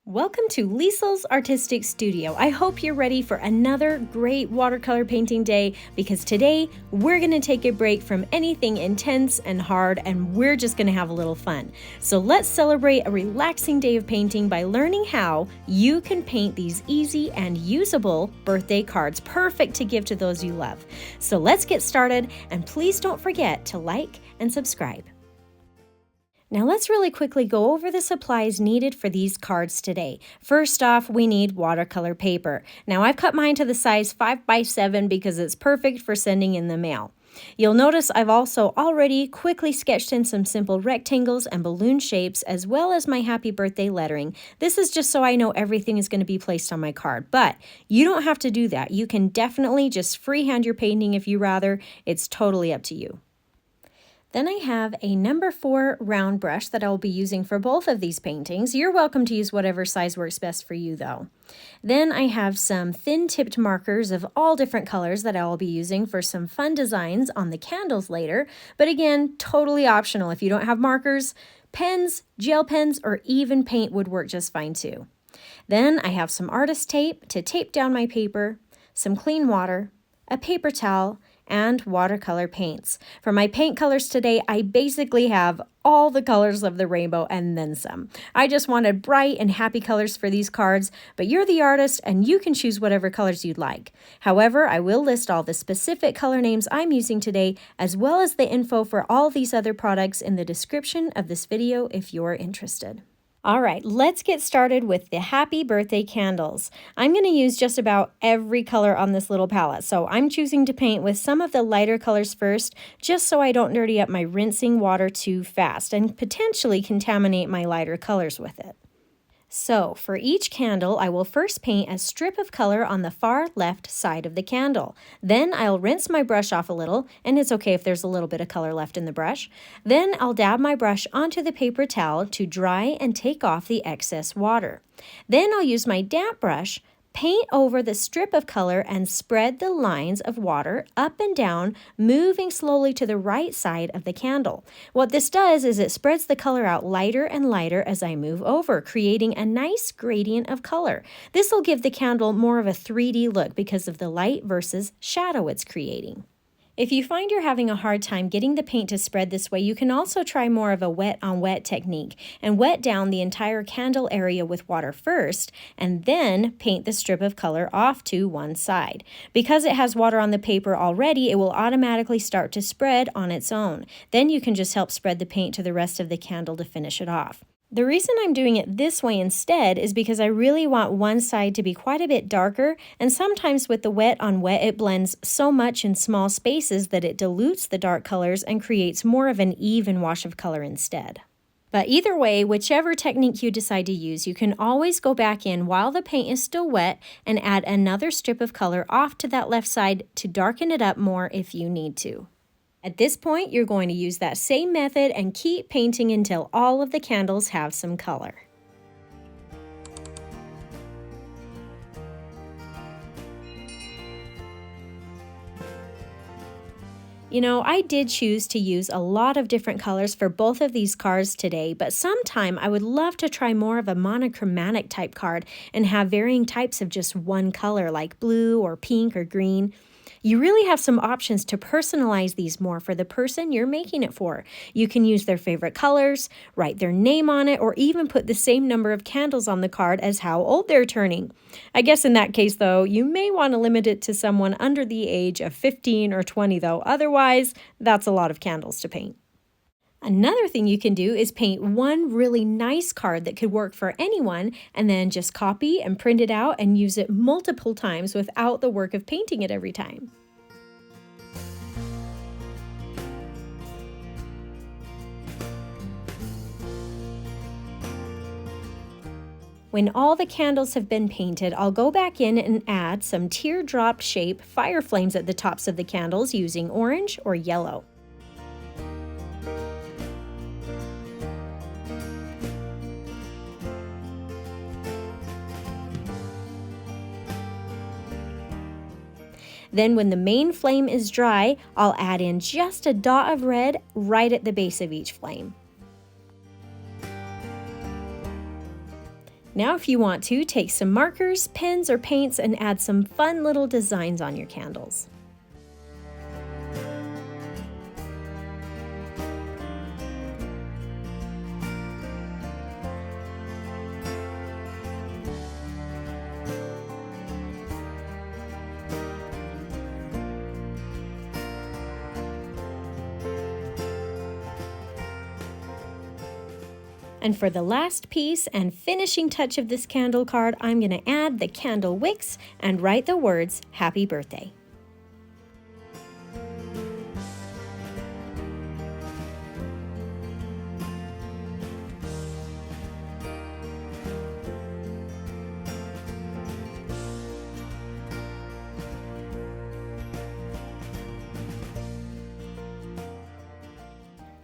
Welcome to Liesel's Artistic Studio. I hope you're ready for another great watercolor painting day because today we're going to take a break from anything intense and hard and we're just going to have a little fun. So let's celebrate a relaxing day of painting by learning how you can paint these easy and usable birthday cards, perfect to give to those you love. So let's get started, and please don't forget to like and subscribe. Now let's really quickly go over the supplies needed for these cards today. First off, we need watercolor paper. Now I've cut mine to the size 5x7 because it's perfect for sending in the mail. You'll notice I've also already quickly sketched in some simple rectangles and balloon shapes as well as my happy birthday lettering. This is just so I know everything is going to be placed on my card, but you don't have to do that. You can definitely just freehand your painting if you rather. It's totally up to you. Then I have a number 4 round brush that I'll be using for both of these paintings. You're welcome to use whatever size works best for you though. Then I have some thin tipped markers of all different colors that I'll be using for some fun designs on the candles later. But again, totally optional. If you don't have markers, pens, gel pens, or even paint would work just fine too. Then I have some artist tape to tape down my paper, some clean water, a paper towel, and watercolor paints. For my paint colors today, I basically have all the colors of the rainbow and then some. I just wanted bright and happy colors for these cards, but you're the artist and you can choose whatever colors you'd like. However, I will list all the specific color names I'm using today, as well as the info for all these other products in the description of this video if you're interested. All right, let's get started with the happy birthday candles. I'm going to use just about every color on this little palette, so I'm choosing to paint with some of the lighter colors first, just so I don't dirty up my rinsing water too fast and potentially contaminate my lighter colors with it. So for each candle, I will first paint a strip of color on the far left side of the candle. Then I'll rinse my brush off a little, and it's okay if there's a little bit of color left in the brush. Then I'll dab my brush onto the paper towel to dry and take off the excess water. Then I'll use my damp brush, paint over the strip of color and spread the lines of water up and down, moving slowly to the right side of the candle. What this does is it spreads the color out lighter and lighter as I move over, creating a nice gradient of color. This will give the candle more of a 3D look because of the light versus shadow it's creating. If you find you're having a hard time getting the paint to spread this way, you can also try more of a wet on wet technique and wet down the entire candle area with water first and then paint the strip of color off to one side. Because it has water on the paper already, it will automatically start to spread on its own. Then you can just help spread the paint to the rest of the candle to finish it off. The reason I'm doing it this way instead is because I really want one side to be quite a bit darker, and sometimes with the wet on wet it blends so much in small spaces that it dilutes the dark colors and creates more of an even wash of color instead. But either way, whichever technique you decide to use, you can always go back in while the paint is still wet and add another strip of color off to that left side to darken it up more if you need to. At this point, you're going to use that same method and keep painting until all of the candles have some color. You know, I did choose to use a lot of different colors for both of these cards today, but sometime I would love to try more of a monochromatic type card and have varying types of just one color like blue or pink or green. You really have some options to personalize these more for the person you're making it for. You can use their favorite colors, write their name on it, or even put the same number of candles on the card as how old they're turning. I guess in that case, though, you may want to limit it to someone under the age of 15 or 20, though. Otherwise, that's a lot of candles to paint. Another thing you can do is paint one really nice card that could work for anyone and then just copy and print it out and use it multiple times without the work of painting it every time. When all the candles have been painted, I'll go back in and add some teardrop shape fire flames at the tops of the candles using orange or yellow. Then when the main flame is dry, I'll add in just a dot of red right at the base of each flame. Now if you want to, take some markers, pens, or paints and add some fun little designs on your candles. And for the last piece and finishing touch of this candle card, I'm going to add the candle wicks and write the words, "Happy Birthday."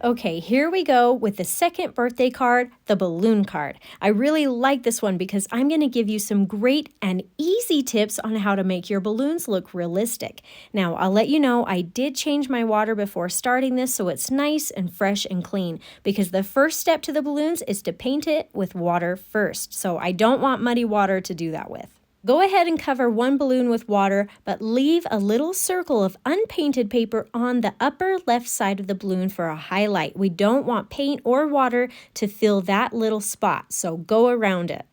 Okay, here we go with the second birthday card, the balloon card. I really like this one because I'm going to give you some great and easy tips on how to make your balloons look realistic. Now, I'll let you know I did change my water before starting this so it's nice and fresh and clean, because the first step to the balloons is to paint it with water first. So I don't want muddy water to do that with. Go ahead and cover one balloon with water, but leave a little circle of unpainted paper on the upper left side of the balloon for a highlight. We don't want paint or water to fill that little spot, so go around it.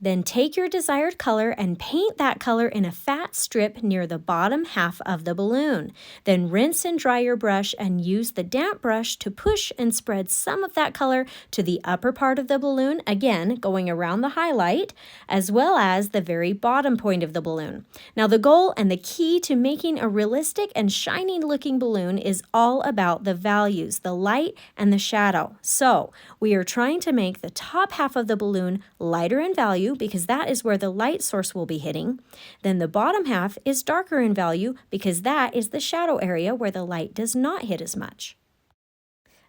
Then take your desired color and paint that color in a fat strip near the bottom half of the balloon. Then rinse and dry your brush and use the damp brush to push and spread some of that color to the upper part of the balloon, again going around the highlight, as well as the very bottom point of the balloon. Now the goal and the key to making a realistic and shiny looking balloon is all about the values, the light and the shadow. So we are trying to make the top half of the balloon lighter in value, because that is where the light source will be hitting. Then the bottom half is darker in value because that is the shadow area where the light does not hit as much.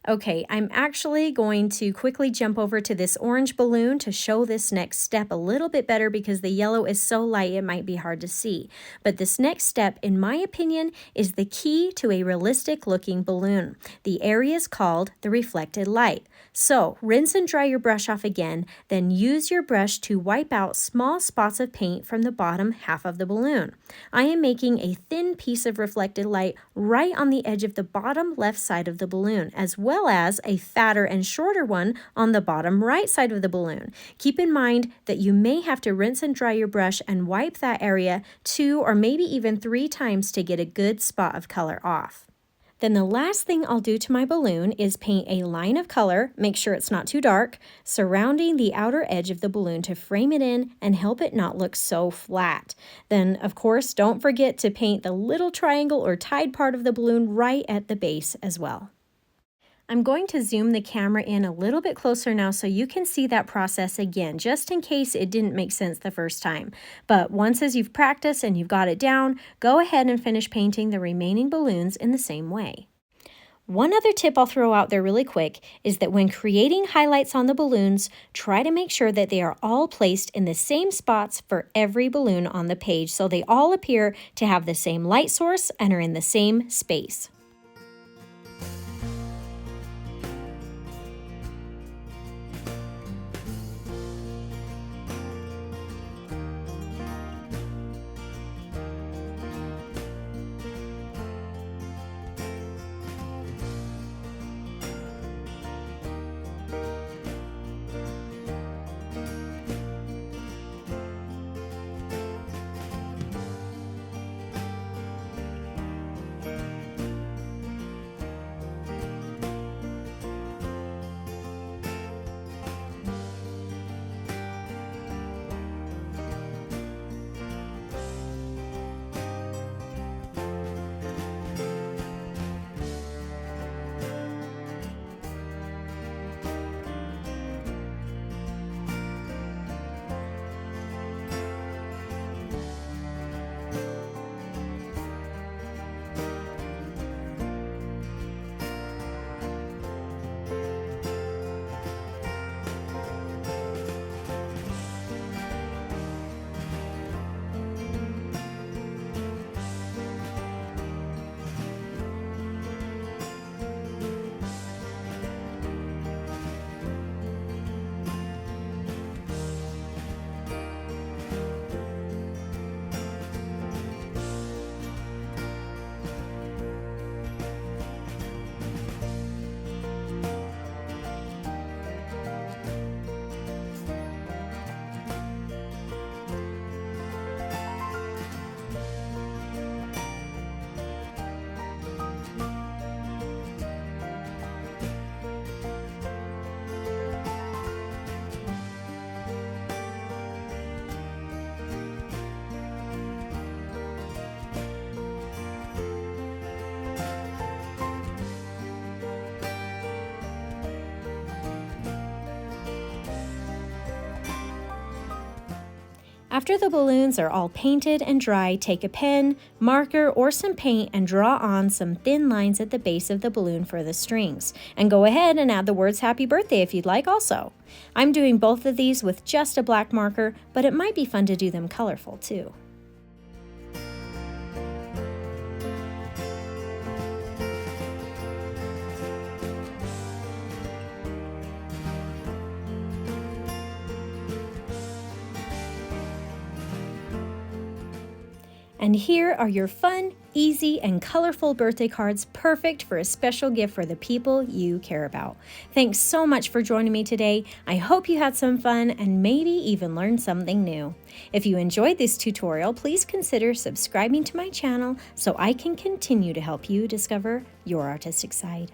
Okay, I'm actually going to quickly jump over to this orange balloon to show this next step a little bit better because the yellow is so light it might be hard to see. But this next step, in my opinion, is the key to a realistic looking balloon. The area is called the reflected light. So rinse and dry your brush off again, then use your brush to wipe out small spots of paint from the bottom half of the balloon. I am making a thin piece of reflected light right on the edge of the bottom left side of the balloon, as well as a fatter and shorter one on the bottom right side of the balloon. Keep in mind that you may have to rinse and dry your brush and wipe that area 2 or maybe even 3 times to get a good spot of color off. Then the last thing I'll do to my balloon is paint a line of color, make sure it's not too dark, surrounding the outer edge of the balloon to frame it in and help it not look so flat. Then, of course, don't forget to paint the little triangle or tied part of the balloon right at the base as well. I'm going to zoom the camera in a little bit closer now so you can see that process again, just in case it didn't make sense the first time. But once as you've practiced and you've got it down, go ahead and finish painting the remaining balloons in the same way. One other tip I'll throw out there really quick is that when creating highlights on the balloons, try to make sure that they are all placed in the same spots for every balloon on the page so they all appear to have the same light source and are in the same space. After the balloons are all painted and dry, take a pen, marker, or some paint and draw on some thin lines at the base of the balloon for the strings. And go ahead and add the words happy birthday if you'd like also. I'm doing both of these with just a black marker, but it might be fun to do them colorful too. And here are your fun, easy, and colorful birthday cards, perfect for a special gift for the people you care about. Thanks so much for joining me today. I hope you had some fun and maybe even learned something new. If you enjoyed this tutorial, please consider subscribing to my channel so I can continue to help you discover your artistic side.